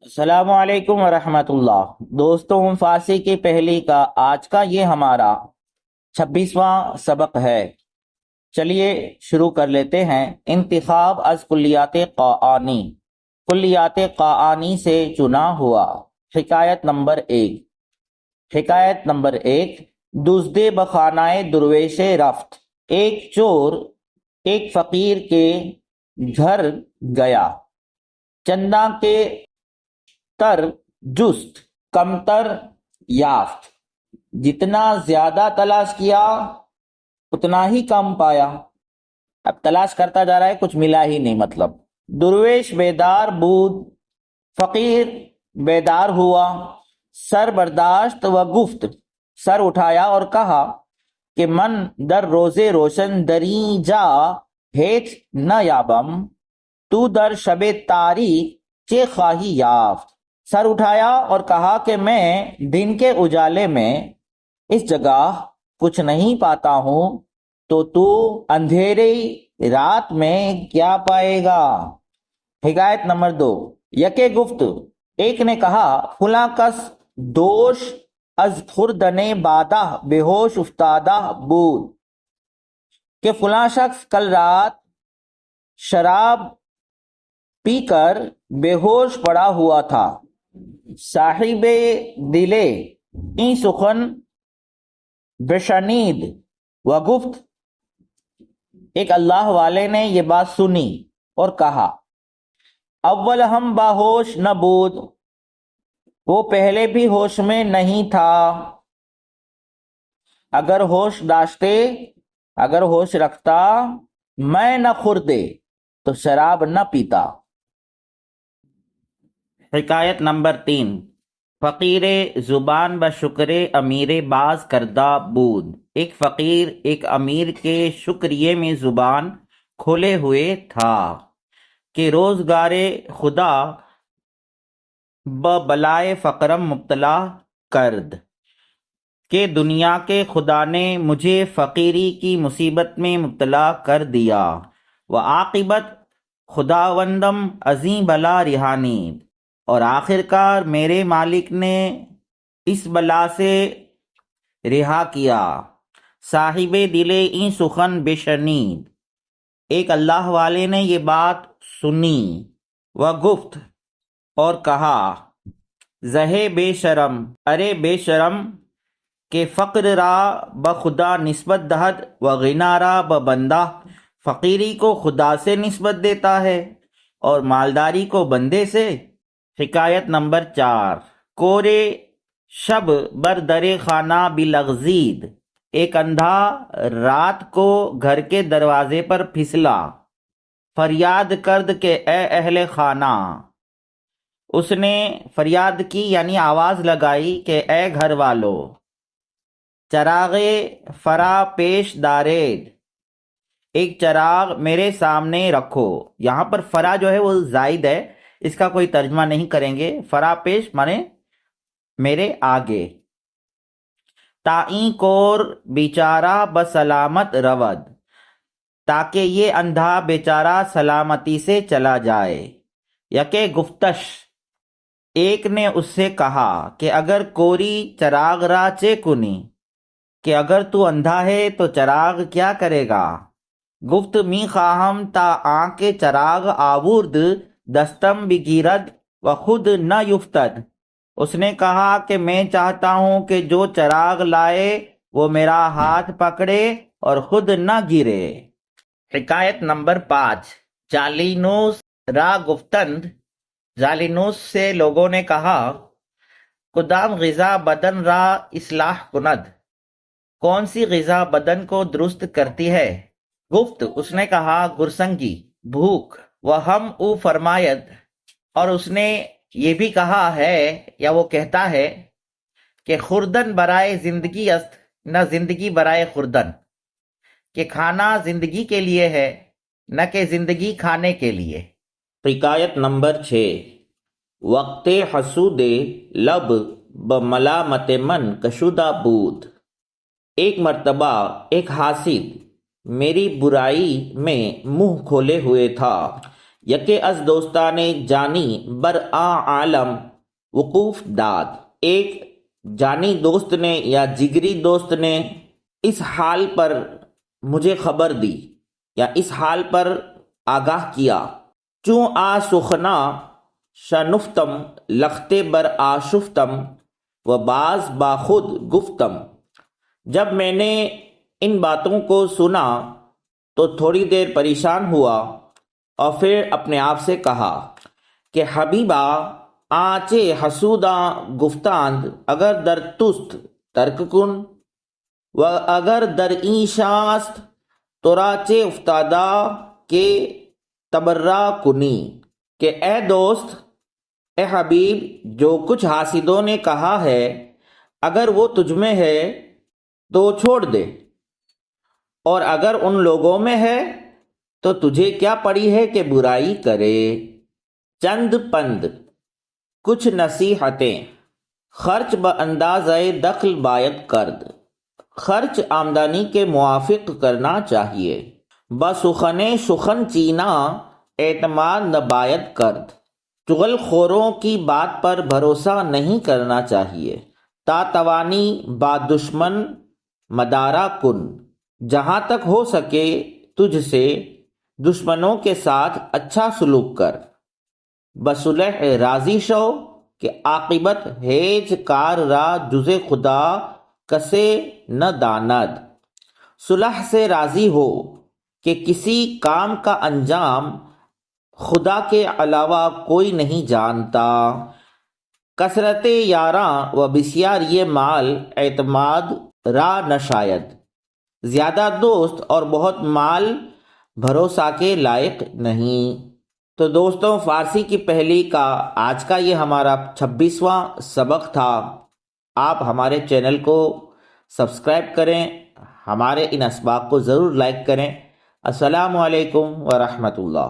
السلام علیکم ورحمۃ اللہ دوستوں، فارسی کی پہلی کا آج کا یہ ہمارا 26واں سبق ہے۔ چلیے شروع کر لیتے ہیں۔ انتخاب از کلیات قاآنی، کلیات قاآنی سے چنا ہوا۔ حکایت نمبر 1۔ حکایت نمبر 1۔ دزدے بخانائے درویش رفت۔ ایک چور ایک فقیر کے گھر گیا، چندہ کے تر جست کمتر یافت۔ جتنا زیادہ تلاش کیا اتنا ہی کم پایا۔ اب تلاش کرتا جا رہا ہے، کچھ ملا ہی نہیں۔ مطلب درویش بیدار بود، فقیر بیدار ہوا۔ سر برداشت و گفت، سر اٹھایا اور کہا کہ من در روز روشن دری جا ہیچ نہ یابم، تو در شب تاریک چے خواہی یافت۔ سر اٹھایا اور کہا کہ میں دن کے اجالے میں اس جگہ کچھ نہیں پاتا ہوں، تو اندھیری رات میں کیا پائے گا۔ حکایت نمبر 2۔ یکے گفت، ایک نے کہا فلاں کس دوش از خوردنے بادہ بے ہوش افتادہ بود، کہ فلاں شخص کل رات شراب پی کر بے ہوش پڑا ہوا تھا۔ صاحب دلے این سخن بشنید و گفت، ایک اللہ والے نے یہ بات سنی اور کہا، اول ہم باہوش نہ بود، وہ پہلے بھی ہوش میں نہیں تھا۔ اگر ہوش داشتے، اگر ہوش رکھتا، میں نہ خوردے تو شراب نہ پیتا۔ حکایت نمبر 3۔ فقیر زبان بشکر امیر باز کردہ بود۔ ایک فقیر ایک امیر کے شکریے میں زبان کھولے ہوئے تھا کہ روزگار خدا بلائے فقرم مبتلا کرد، کہ دنیا کے خدا نے مجھے فقیری کی مصیبت میں مبتلا کر دیا۔ وعاقبت خداوندم عظیم بلا رہانید، اور آخرکار میرے مالک نے اس بلا سے رہا کیا۔ صاحب دل این سخن بشنید، ایک اللہ والے نے یہ بات سنی۔ و گفت، اور کہا، زہے بے شرم، ارے بے شرم، کہ فقر را بخدا نسبت دہد و غنا را بندہ، فقیری کو خدا سے نسبت دیتا ہے اور مالداری کو بندے سے۔ حکایت نمبر 4۔ کورے شب بر در خانہ بلغزید، ایک اندھا رات کو گھر کے دروازے پر پھسلا۔ فریاد کرد کہ اے اہل خانہ، اس نے فریاد کی یعنی آواز لگائی کہ اے گھر والو۔ چراغ فرا پیش دارید، ایک چراغ میرے سامنے رکھو۔ یہاں پر فرا جو ہے وہ زائد ہے، اس کا کوئی ترجمہ نہیں کریں گے۔ فرا پیش مانے میرے آگے۔ تائیں کور بیچارہ بسلامت رود، تاکہ یہ اندھا بیچارہ سلامتی سے چلا جائے۔ یکے گفتش، ایک نے اس سے کہا کہ اگر کوری چراغ را چے کنی، کہ اگر تو اندھا ہے تو چراغ کیا کرے گا۔ گفت می خواہم تا آنکھ چراغ آورد دستم بگیرد و خود نہ یفتد، اس نے کہا کہ میں چاہتا ہوں کہ جو چراغ لائے وہ میرا ہاتھ پکڑے اور خود نہ گرے۔ حکایت نمبر 5۔ جالینوس را گفتند، جالینوس سے لوگوں نے کہا، کدام غذا بدن را اصلاح کند، کون سی غذا بدن کو درست کرتی ہے۔ گفت، اس نے کہا، گرسنگی، بھوک۔ وہ ہم او فرماید، اور اس نے یہ بھی کہا ہے یا وہ کہتا ہے کہ خوردن برائے زندگی است نہ زندگی برائے خوردن، کہ کھانا زندگی کے لیے ہے نہ کہ زندگی کھانے کے لیے۔ حکایت نمبر 6۔ وقت حسود لب بملامت من کشودہ بود، ایک مرتبہ ایک حاسد میری برائی میں منہ کھولے ہوئے تھا۔ یکے از دوستان جانی بر آ عالم وقوف داد، ایک جانی دوست نے یا جگری دوست نے اس حال پر مجھے خبر دی یا اس حال پر آگاہ کیا، چوں آ سخنا شنفتم لختے بر آشفتم و باز باخود گفتم، جب میں نے ان باتوں کو سنا تو تھوڑی دیر پریشان ہوا اور پھر اپنے آپ سے کہا کہ حبیبا آنچے حسوداں گفتاند اگر در تست ترک کن و اگر در این شاست توراچے افتادہ کے تبرہ کنی، کہ اے دوست، اے حبیب، جو کچھ حاسدوں نے کہا ہے اگر وہ تجھ میں ہے تو چھوڑ دے، اور اگر ان لوگوں میں ہے تو تجھے کیا پڑی ہے کہ برائی کرے۔ چند پند، کچھ نصیحتیں۔ خرچ باندازہ دخل باید کرد، خرچ آمدنی کے موافق کرنا چاہیے۔ بسخن سخن چینا اعتماد نہ باید کرد، چغل خوروں کی بات پر بھروسہ نہیں کرنا چاہیے۔ تا توانی با دشمن مدارا کن، جہاں تک ہو سکے تجھ سے دشمنوں کے ساتھ اچھا سلوک کر۔ بصلح راضی شو، کہ عاقبت ہیچ کار را جز خدا کسے نہ داند، صلح سے راضی ہو کہ کسی کام کا انجام خدا کے علاوہ کوئی نہیں جانتا۔ کثرت یاراں و بسیار یہ مال اعتماد را نشاید، زیادہ دوست اور بہت مال بھروسہ کے لائق نہیں۔ تو دوستوں، فارسی کی پہلی کا آج کا یہ ہمارا 26واں سبق تھا۔ آپ ہمارے چینل کو سبسکرائب کریں، ہمارے ان اسباق کو ضرور لائک کریں۔ السلام علیکم ورحمۃ اللہ۔